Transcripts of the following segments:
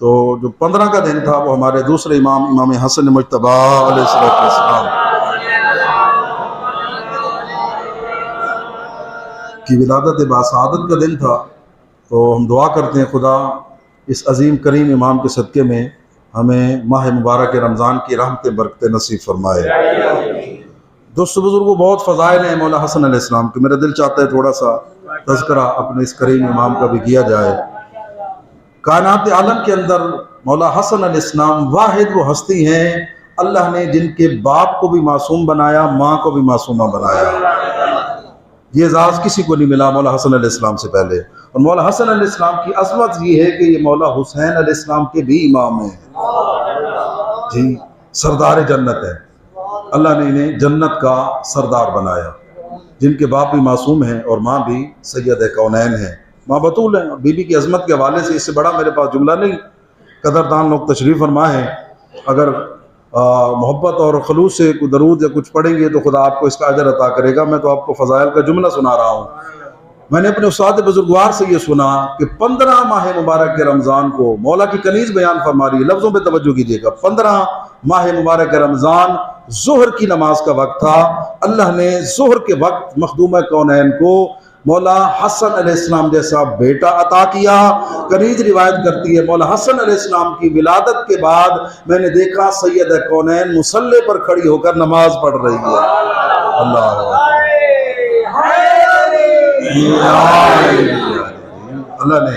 تو جو 15 کا دن تھا وہ ہمارے دوسرے امام حسن مجتبی علیہ السلام کی ولادت باسعادت کا دن تھا۔ تو ہم دعا کرتے ہیں خدا اس عظیم کریم امام کے صدقے میں ہمیں ماہ مبارک رمضان کی رحمت برکت نصیب فرمائے۔ دوست بزرگوں، بہت فضائل ہیں مولا حسن علیہ السلام کے، میرا دل چاہتا ہے تھوڑا سا تذکرہ اپنے اس کریم امام کا بھی کیا جائے۔ کائنات عالم کے اندر مولا حسن علیہ السلام واحد وہ ہستی ہیں اللہ نے جن کے باپ کو بھی معصوم بنایا، ماں کو بھی معصومہ بنایا۔ یہ اعزاز کسی کو نہیں ملا مولا حسن علیہ السلام سے پہلے۔ اور مولا حسن علیہ السلام کی عظمت یہ ہے کہ یہ مولا حسین علیہ السلام کے بھی امام ہیں جی، سردار جنت ہے۔ اللہ نے انہیں جنت کا سردار بنایا، جن کے باپ بھی معصوم ہیں اور ماں بھی سید کونین ہیں، ماں بطول ہیں۔ بی بی کی عظمت کے حوالے سے اس سے بڑا میرے پاس جملہ نہیں، قدردان لوگ تشریف فرما ہیں، اگر محبت اور خلوص سے کوئی درود یا کچھ پڑھیں گے تو خدا آپ کو اس کا اجر عطا کرے گا۔ میں تو آپ کو فضائل کا جملہ سنا رہا ہوں۔ میں نے اپنے استاد بزرگوار سے یہ سنا کہ 15 ماہ مبارک کے رمضان کو مولا کی کنیز بیان فرما رہی ہے، لفظوں پہ توجہ کیجیے گا۔ 15 ماہ مبارک رمضان ظہر کی نماز کا وقت تھا، اللہ نے ظہر کے وقت مخدوم کونین کو مولا حسن علیہ السلام جیسا بیٹا عطا کیا۔ کنیز روایت کرتی ہے مولا حسن علیہ السلام کی ولادت کے بعد میں نے دیکھا سید کونین مصلی پر کھڑی ہو کر نماز پڑھ رہی ہے۔ اللہ اللہ نے،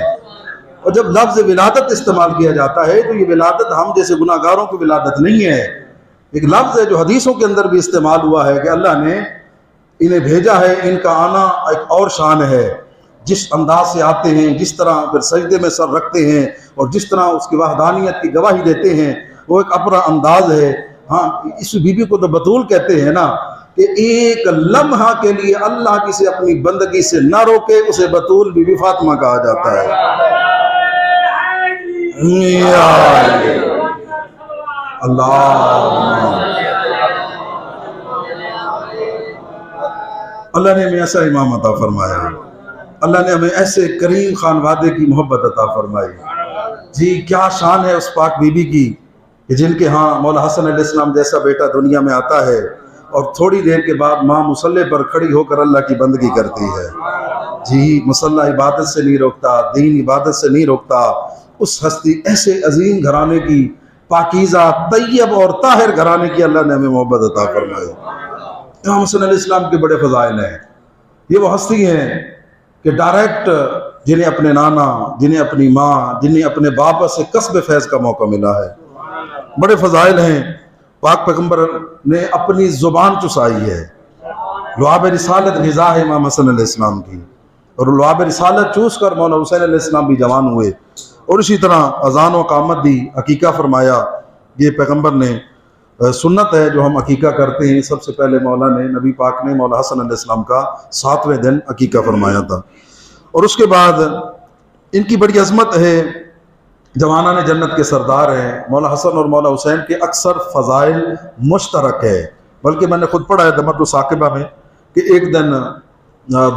اور جب لفظ ولادت استعمال کیا جاتا ہے تو یہ ولادت ہم جیسے گناہ گاروں کی ولادت نہیں ہے، ایک لفظ ہے جو حدیثوں کے اندر بھی استعمال ہوا ہے کہ اللہ نے انہیں بھیجا ہے، ان کا آنا ایک اور شان ہے، جس انداز سے آتے ہیں، جس طرح پھر سجدے میں سر رکھتے ہیں اور جس طرح اس کی وحدانیت کی گواہی دیتے ہیں، وہ ایک اپنا انداز ہے۔ ہاں، اس بی بی کو تو بطول کہتے ہیں نا، کہ ایک لمحہ کے لیے اللہ کسی اپنی بندگی سے نہ روکے اسے بطول بی بی فاطمہ کہا جاتا ہے۔ اللہ نے ہمیں ایسا امام عطا فرمایا، اللہ نے ہمیں ایسے کریم خانوادے کی محبت عطا فرمائی۔ جی کیا شان ہے اس پاک بی بی کی کہ جن کے ہاں مولا حسن علیہ السلام جیسا بیٹا دنیا میں آتا ہے اور تھوڑی دیر کے بعد ماں مصلی پر کھڑی ہو کر اللہ کی بندگی کرتی ہے۔ جی مصلی عبادت سے نہیں روکتا، دین عبادت سے نہیں روکتا۔ اس ہستی ایسے عظیم گھرانے کی، پاکیزہ طیب اور طاہر گھرانے کی اللہ نے ہمیں محبت عطا فرمائی۔ امام حسن علیہ السلام کے بڑے فضائل ہیں۔ یہ وہ ہستی ہیں کہ ڈائریکٹ جنہیں اپنے نانا، جنہیں اپنی ماں، جنہیں اپنے بابا سے کسب فیض کا موقع ملا ہے، بڑے فضائل ہیں۔ پاک پیغمبر نے اپنی زبان چسائی ہے، لعاب رسالت غذا ہے امام حسن علیہ السلام کی، اور لعاب رسالت چوس کر مولا حسین علیہ السلام بھی جوان ہوئے، اور اسی طرح اذان و اقامت بھی، عقیقہ فرمایا۔ یہ پیغمبر نے سنت ہے جو ہم عقیقہ کرتے ہیں، سب سے پہلے مولا نے، نبی پاک نے مولا حسن علیہ السلام کا 7ویں دن عقیقہ فرمایا تھا۔ اور اس کے بعد ان کی بڑی عظمت ہے، جوانان جنت کے سردار ہیں۔ مولا حسن اور مولا حسین کے اکثر فضائل مشترک ہے، بلکہ میں نے خود پڑھا ہے دمت الثاقبہ میں کہ ایک دن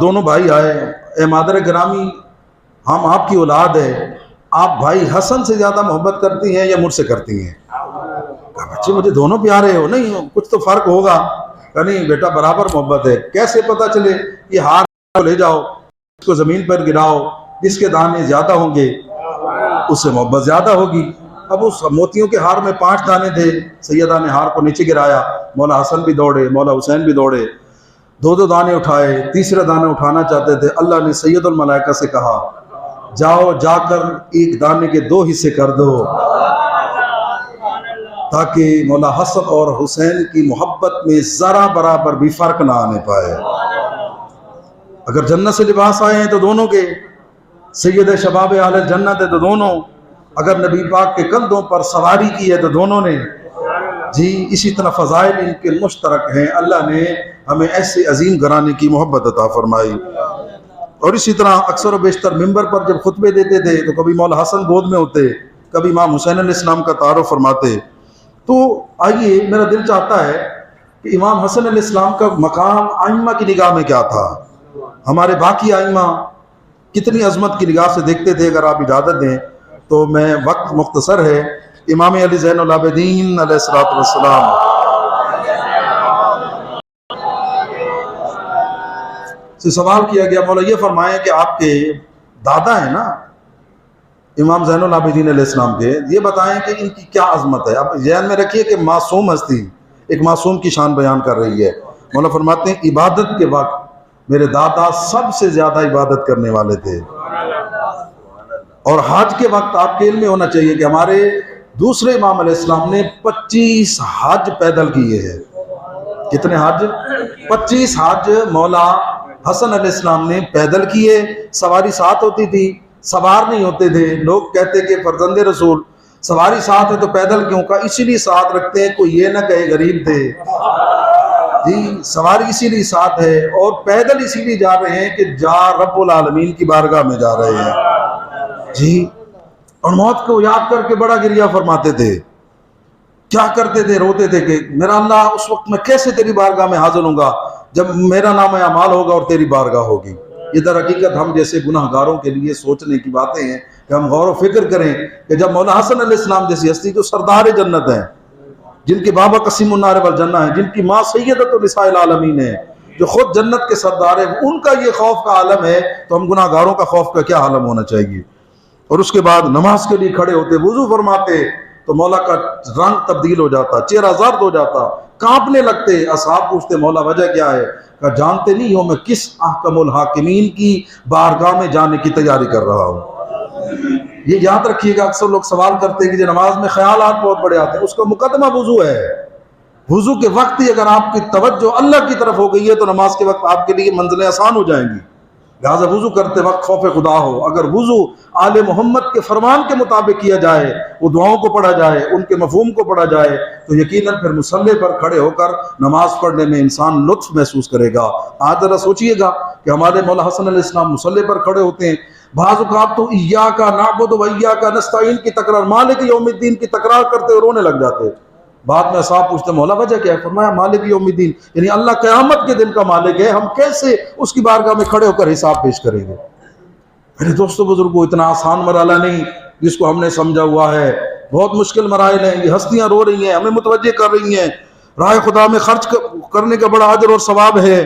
دونوں بھائی آئے، اے مادر گرامی، ہم آپ کی اولاد ہے، آپ بھائی حسن سے زیادہ محبت کرتی ہیں یا مجھ سے کرتی ہیں؟ کہا بچے مجھے دونوں پیارے ہو، نہیں کچھ تو فرق ہوگا۔ کہا نہیں بیٹا برابر محبت ہے۔ کیسے پتہ چلے؟ یہ ہار کو لے جاؤ، اس کو زمین پر گراؤ، جس کے دانے زیادہ ہوں گے اس سے محبت زیادہ ہوگی۔ اب اس موتیوں کے ہار میں 5 دانے تھے، سیدہ نے ہار کو نیچے گرایا، مولا حسن بھی دوڑے، مولا حسین بھی دوڑے، 2 دانے اٹھائے، تیسرا دانہ اٹھانا چاہتے تھے، اللہ نے سید الملائکہ سے کہا جاؤ جا کر ایک دانے کے 2 حصے کر دو، تاکہ مولا حسن اور حسین کی محبت میں ذرا برابر بھی فرق نہ آنے پائے۔ اگر جنت سے لباس آئے ہیں تو دونوں کے، سید شباب اہل جنت ہے تو دونوں، اگر نبی پاک کے کندھوں پر سواری کی ہے تو دونوں نے۔ جی اسی طرح فضائل ان کے مشترک ہیں، اللہ نے ہمیں ایسے عظیم گھرانے کی محبت عطا فرمائی۔ اور اسی طرح اکثر و بیشتر ممبر پر جب خطبے دیتے تھے تو کبھی مولا حسن گود میں ہوتے، کبھی امام حسین علیہ السلام کا تعارف فرماتے۔ تو آئیے، میرا دل چاہتا ہے کہ امام حسن علیہ السلام کا مقام ائمہ کی نگاہ میں کیا تھا، ہمارے باقی ائمہ کتنی عظمت کی نگاہ سے دیکھتے تھے۔ اگر آپ اجازت دیں تو میں وقت مختصر ہے، امام علی زین العابدین علیہ الصلوۃ والسلام سے سوال کیا گیا، مولا یہ فرمائیں کہ آپ کے دادا ہیں نا امام زین العابدین علیہ السلام کے، یہ بتائیں کہ ان کی کیا عظمت ہے۔ اب ذہن میں رکھیے کہ معصوم ہستی ایک معصوم کی شان بیان کر رہی ہے۔ مولا فرماتے ہیں عبادت کے وقت میرے دادا سب سے زیادہ عبادت کرنے والے تھے، اور حج کے وقت آپ کے علم میں ہونا چاہیے کہ ہمارے دوسرے امام علیہ السلام نے 25 حج پیدل کیے ہیں۔ کتنے حج؟ 25 حج مولا حسن علیہ السلام نے پیدل کیے، سواری ساتھ ہوتی تھی، سوار نہیں ہوتے تھے۔ لوگ کہتے کہ فرزند رسول سواری ساتھ ہے تو پیدل کیوں؟ کا اسی لیے ساتھ رکھتے ہیں کوئی یہ نہ کہے غریب تھے جی، سواری اسی لیے ساتھ ہے، اور پیدل اسی لیے جا رہے ہیں کہ جا رب العالمین کی بارگاہ میں جا رہے ہیں جی۔ اور موت کو یاد کر کے بڑا گریہ فرماتے تھے، کیا کرتے تھے؟ روتے تھے کہ میرا اللہ اس وقت میں کیسے تیری بارگاہ میں حاضر ہوں گا جب میرا نام اعمال ہوگا اور تیری بارگاہ ہوگی۔ یہ در حقیقت ہم جیسے گناہ گاروں کے لیے سوچنے کی باتیں ہیں کہ ہم غور و فکر کریں کہ جب مولا حسن علیہ السلام جیسی ہستی جو سردار جنت ہیں، جن کے بابا قسیم النار والجنہ ہیں، جن کی ماں سیدۃ نساء العالمین ہے، جو خود جنت کے سردار ہیں، ان کا یہ خوف کا عالم ہے تو ہم گناہ گاروں کا خوف کا کیا عالم ہونا چاہیے۔ اور اس کے بعد نماز کے لیے کھڑے ہوتے، وضو فرماتے تو مولا کا رنگ تبدیل ہو جاتا، چہرہ زرد ہو جاتا، کانپنے لگتے۔ اصحاب پوچھتے مولا وجہ کیا ہے؟ کہ جانتے نہیں ہو میں کس احکم الحاکمین کی بارگاہ میں جانے کی تیاری کر رہا ہوں۔ یہ یاد رکھیے گا، اکثر لوگ سوال کرتے ہیں کہ جو نماز میں خیالات بہت بڑے آتے ہیں، اس کا مقدمہ وضو ہے۔ وضو کے وقت ہی اگر آپ کی توجہ اللہ کی طرف ہو گئی ہے تو نماز کے وقت آپ کے لیے منزلیں آسان ہو جائیں گی۔ لہٰذا وضو کرتے وقت خوف خدا ہو۔ اگر وضو آل محمد کے فرمان کے مطابق کیا جائے، وہ دعاؤں کو پڑھا جائے، ان کے مفہوم کو پڑھا جائے، تو یقیناً پھر مصلی پر کھڑے ہو کر نماز پڑھنے میں انسان لطف محسوس کرے گا۔ آج ذرا سوچئے گا کہ ہمارے مولا حسن علیہ السلام مصلی پر کھڑے ہوتے ہیں، بعض اوقات تو ایاک نعبد و ایاک نستعین کی تکرار، مالک یوم الدین کی تکرار کرتے اور رونے لگ جاتے۔ بعد میں صاحب پوچھتے مولا وجہ کیا ہے؟ فرمایا مالک یوم الدین، یعنی اللہ قیامت کے دن کا مالک ہے، ہم کیسے اس کی بارگاہ میں کھڑے ہو کر حساب پیش کریں گے؟ میرے دوستو بزرگوں، اتنا آسان مرحلہ نہیں جس کو ہم نے سمجھا ہوا ہے، بہت مشکل مراحل ہیں۔ یہ ہستیاں رو رہی ہیں، ہمیں متوجہ کر رہی ہیں، راہ خدا میں خرچ کرنے کا بڑا اجر اور ثواب ہے،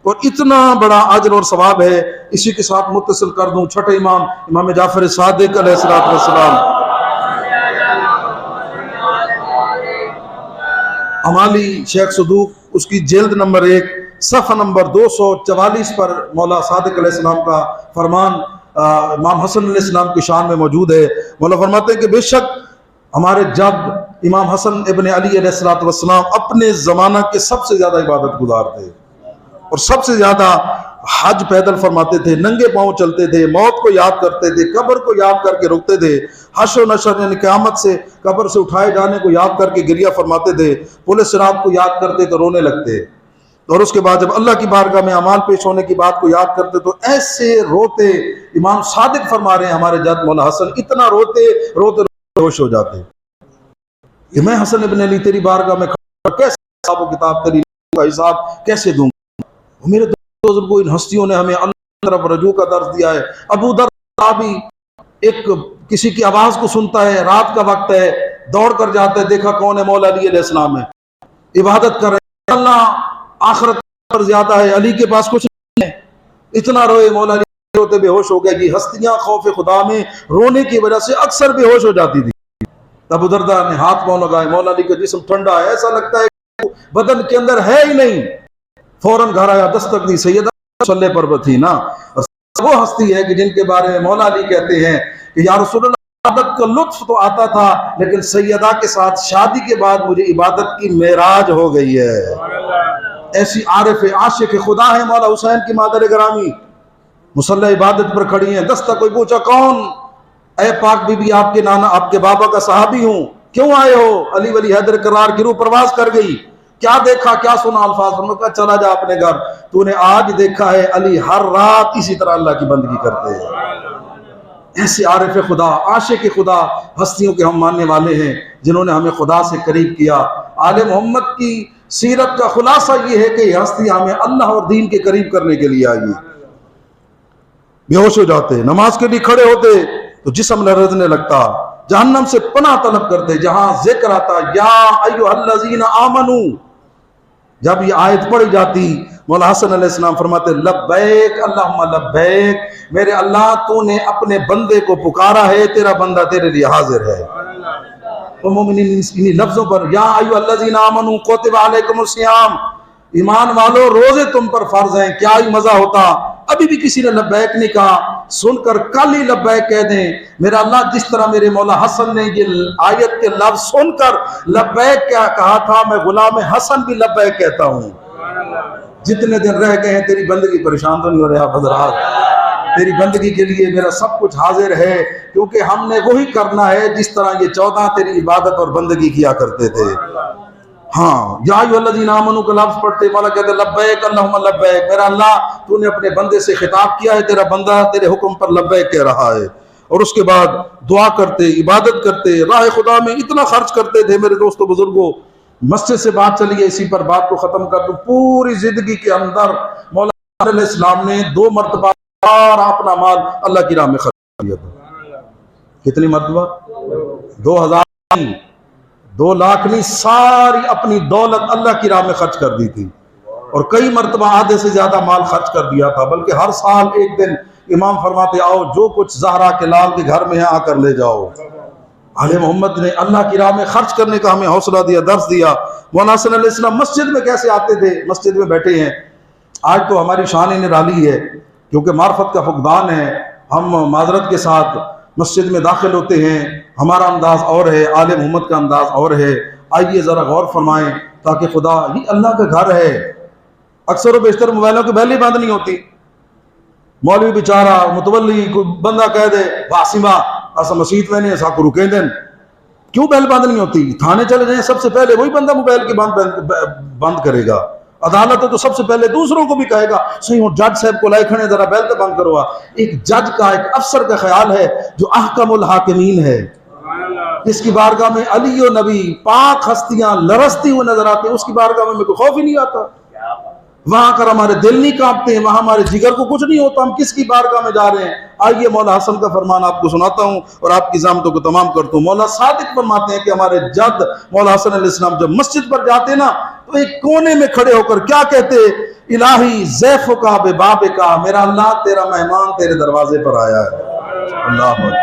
اور اتنا بڑا اجر اور ثواب ہے۔ اسی کے ساتھ متصل کر دوں چھٹے امام، امام جعفر صادق علیہ السلام، امالی شیخ صدوق، اس کی جلد نمبر 1 صفحہ نمبر 244 پر مولا صادق علیہ السلام کا فرمان امام حسن علیہ السلام کی شان میں موجود ہے۔ مولا فرماتے ہیں کہ بے شک ہمارے جد امام حسن ابن علی علیہ السلام اپنے زمانہ کے سب سے زیادہ عبادت گزار تھے، اور سب سے زیادہ حج پیدل فرماتے تھے، ننگے پاؤں چلتے تھے، موت کو یاد کرتے تھے، قبر کو یاد کر کے رکتے تھے، حشر و نشر یعنی قیامت سے قبر سے اٹھائے جانے کو یاد کر کے گریہ فرماتے تھے، پل صراط کو یاد کرتے تو رونے لگتے، اور اس کے بعد جب اللہ کی بارگاہ میں اعمال پیش ہونے کی بات کو یاد کرتے تو ایسے روتے۔ امام صادق فرما رہے ہیں ہمارے جد مولا حسن اتنا روتے روتے ہوش ہو جاتے کہ میں حسن ابن علی تیری بارگاہ میں کھڑا کیسے حساب و کتاب تیری کا حساب کیسے دوں گا؟ میرے بزرگوں، ان ہستیوں نے ہمیں اللہ کی طرف رجوع کا درس دیا ہے۔ ابو دردا بھی ایک کسی کی آواز کو سنتا ہے، رات کا وقت ہے، دوڑ کر جاتا ہے، دیکھا کون ہے؟ مولا علی علیہ السلام ہے، عبادت کر رہے ہیں، اللہ آخرت پر زیادہ ہے، علی کے پاس کچھ نہیں ہے۔ اتنا روئے، مولا علی روتے بے ہوش ہو گئے۔ یہ ہستیاں خوف خدا میں رونے کی وجہ سے اکثر بے ہوش ہو جاتی تھی۔ ابو دردا نے ہاتھ پاؤں لگائے، مولا علی کا جسم ٹھنڈا ہے، ایسا لگتا ہے کہ بدن کے اندر ہے ہی نہیں۔ فوراً گھر آیا، دستک دی، سیدہ مصلی پر تھی نا۔ وہ ہستی ہے کہ جن کے بارے میں مولا علی کہتے ہیں کہ یا رسول اللہ، عبادت کا لطف تو آتا تھا لیکن سیدہ کے ساتھ شادی کے بعد مجھے عبادت کی معراج ہو گئی ہے۔ ایسی عارف عاشق خدا ہے مولا حسین کی مادر گرامی، مصلی عبادت پر کھڑی ہیں۔ دستک کوئی پوچھا کون؟ اے پاک بی بی، آپ کے نانا آپ کے بابا کا صحابی ہوں، کیوں آئے ہو؟ علی ولی حیدر کرار کی روح پرواز کر گئی، کیا دیکھا کیا سنا؟ الفاظ فرمایا کہا چلا جا اپنے گھر، تو نے آج دیکھا ہے علی ہر رات اسی طرح اللہ کی بندگی کرتے ہیں۔ ایسے عارف خدا، عاشق خدا ہستیوں کے ہم ماننے والے ہیں جنہوں نے ہمیں خدا سے قریب کیا۔ آل محمد کی سیرت کا خلاصہ یہ ہے کہ یہ ہستیاں ہمیں اللہ اور دین کے قریب کرنے کے لیے آئی۔ بے ہوش ہو جاتے، نماز کے لیے کھڑے ہوتے، تو جسم لرزنے لگتا، جہنم سے پناہ طلب کرتے جہاں ذکر آتا یا ایھا الذین آمنو، جب یہ آیت پڑھی جاتی مولا حسن علیہ السلام فرماتے لبیک اللہم لبیک، میرے اللہ تو نے اپنے بندے کو پکارا ہے، تیرا بندہ تیرے لیے حاضر ہے۔ تو مومنین انہی لفظوں پر یا ایھا الذین آمنو کتب علیکم الصیام، ایمان والو روزے تم پر فرض ہیں۔ کیا ہی مزہ ہوتا، ابھی بھی کسی نے لبیک نہیں کہا، سن کر کل ہی لبیک کہہ دیں۔ میرا اللہ جس طرح میرے مولا حسن نے یہ آیت کے لفظ سن کر لبیک کیا کہا تھا، میں غلام حسن بھی لبیک کہتا ہوں۔ جتنے دن رہ گئے ہیں تیری بندگی پریشان تو نہیں ہو رہے آپ حضرات؟ تیری بندگی کے لیے میرا سب کچھ حاضر ہے، کیونکہ ہم نے وہی کرنا ہے جس طرح یہ 14 تیری عبادت اور بندگی کیا کرتے تھے۔ ہاں یا ایھا الذین آمنو کا لفظ پڑھتے مولا کہتے لبیک اللہم لبیک، میرا اللہ تو نے اپنے بندے سے خطاب کیا ہے، تیرا بندہ تیرے حکم پر لبیک کہہ رہا ہے۔ اور اس کے بعد دعا کرتے، عبادت کرتے، راہ خدا میں اتنا خرچ کرتے تھے میرے دوستو بزرگوں۔ مسجد سے بات چلی ہے، اسی پر بات کو ختم کر دوں۔ پوری زندگی کے اندر مولا علیہ السلام نے 2 مرتبہ اپنا مال اللہ کی راہ میں خرچ کیا تھا۔ کتنی مرتبہ؟ 2000، 2 لاکھ نہیں، ساری اپنی دولت اللہ کی راہ میں خرچ کر دی تھی، اور کئی مرتبہ آدھے سے زیادہ مال خرچ کر دیا تھا۔ بلکہ ہر سال ایک دن امام فرماتے آؤ جو کچھ زہرا کے لال کے گھر میں ہے آ کر لے جاؤ۔ آل محمد نے اللہ کی راہ میں خرچ کرنے کا ہمیں حوصلہ دیا، درس دیا۔ مولانا حسن علیہ السلام مسجد میں کیسے آتے تھے؟ مسجد میں بیٹھے ہیں، آج تو ہماری شان نرالی ہے کیونکہ معرفت کا فقدان ہے، ہم معذرت کے ساتھ مسجد میں داخل ہوتے ہیں، ہمارا انداز اور ہے، آل محمد کا انداز اور ہے۔ آئیے ذرا غور فرمائیں، تاکہ خدا یہ اللہ کا گھر ہے۔ اکثر و بیشتر موبائلوں کی بیل ہی بند نہیں ہوتی، مولوی بیچارہ متولی کوئی بندہ کہہ دے واسمہ ایسا مسیح میں نے ایسا کو رکے دیں، کیوں بیل بند نہیں ہوتی؟ تھانے چلے جائیں، سب سے پہلے وہی بندہ موبائل کی بند کرے گا۔ عدالت ہے تو سب سے پہلے دوسروں کو بھی کہے گا صحیح جج صاحب کو لائے کھڑے ذرا بیل تو بند کروا۔ ایک جج کا، ایک افسر کا خیال ہے جو احکم الحاکمین ہے، جس کی بارگاہ میں علی و نبی پاک ہستیاں لرزتی ہوئے نظر آتے ہیں، اس کی بارگاہ میں کوئی خوف ہی نہیں آتا۔ وہاں کر ہمارے دل نہیں کانپتے ہیں، وہاں ہمارے جگر کو کچھ نہیں ہوتا، ہم کس کی بارگاہ میں جا رہے ہیں؟ آئیے مولا حسن کا فرمان آپ کو سناتا ہوں اور آپ کی زحمتوں کو تمام کرتا ہوں۔ مولا صادق فرماتے ہیں کہ ہمارے جد مولا حسن علیہ السلام جب مسجد پر جاتے نا تو ایک کونے میں کھڑے ہو کر کیا کہتے؟ الہی ضیفک ببابک، میرا اللہ تیرا مہمان تیرے دروازے پر آیا ہے۔ اللہ اکبر،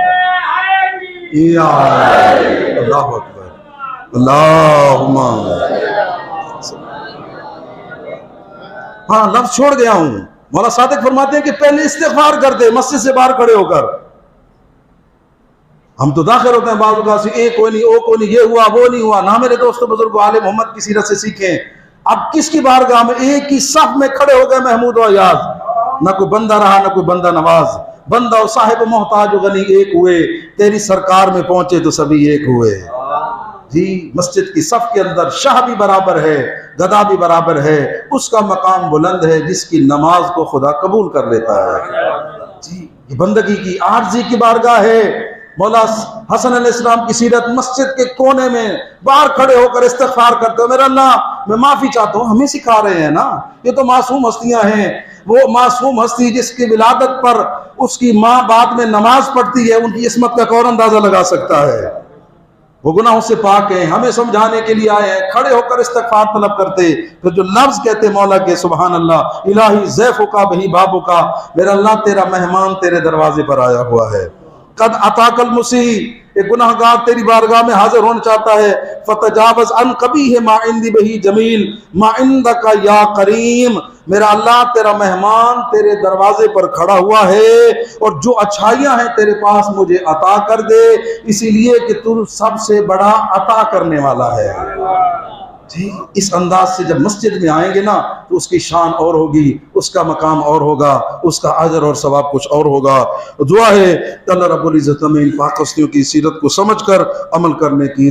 اللہ اکبر، اللہم ہاں لفظ چھوڑ گیا ہوں۔ مولا صادق فرماتے ہیں کہ پہلے استغفار کرتے مسجد سے باہر کھڑے ہو کر۔ ہم تو داخل ہوتے ہیں بعض اوقات سے اے کوئی نہیں، او کوئی نہیں، یہ ہوا وہ نہیں ہوا۔ نہ میرے دوستو بزرگوں، آل محمد کی سیرت سے سیکھیں۔ اب کس کی بارگاہ میں؟ ایک ہی صف میں کھڑے ہو گئے محمود و ایاز، نہ کوئی بندہ رہا نہ کوئی بندہ نواز، بندہ و صاحب محتاج و غنی ایک ہوئے، تیری سرکار میں پہنچے تو سبھی ایک ہوئے۔ جی مسجد کی صف کے اندر شاہ بھی برابر ہے، گدا بھی برابر ہے، اس کا مقام بلند ہے جس کی نماز کو خدا قبول کر لیتا ہے۔ جی یہ بندگی کی عاجزی کی بارگاہ ہے۔ مولا حسن علیہ السلام کی سیرت مسجد کے کونے میں باہر کھڑے ہو کر استغفار کرتے ہو، میرا اللہ میں معافی چاہتا ہوں۔ ہمیں سکھا رہے ہیں نا، یہ تو معصوم ہستیاں ہیں۔ وہ معصوم ہستی جس کی ولادت پر اس کی ماں بعد میں نماز پڑھتی ہے، ان کی عصمت کا کون اندازہ لگا سکتا ہے؟ وہ گناہوں سے پاک ہیں، ہمیں سمجھانے کے لیے آئے ہیں، کھڑے ہو کر استغفار طلب کرتے، پھر جو لفظ کہتے مولا کے سبحان اللہ الہی ضیفک ببابک، میرا اللہ تیرا مہمان تیرے دروازے پر آیا ہوا ہے۔ قد اتاک المسیح، ایک گناہگار تیری بارگاہ میں حاضر ہونا چاہتا ہے، فتجاوز عن قبیح ما عندی بہ جمیل ما عندک یا کریم، میرا اللہ تیرا مہمان تیرے دروازے پر کھڑا ہوا ہے اور جو اچھائیاں ہیں تیرے پاس مجھے عطا کر دے، اسی لیے کہ تو سب سے بڑا عطا کرنے والا ہے۔ جی اس انداز سے جب مسجد میں آئیں گے نا تو اس کی شان اور ہوگی، اس کا مقام اور ہوگا، اس کا اجر اور ثواب کچھ اور ہوگا۔ دعا ہے کہ اللہ رب العزت ہمیں ان پاک ہستیوں کی سیرت کو سمجھ کر عمل کرنے کی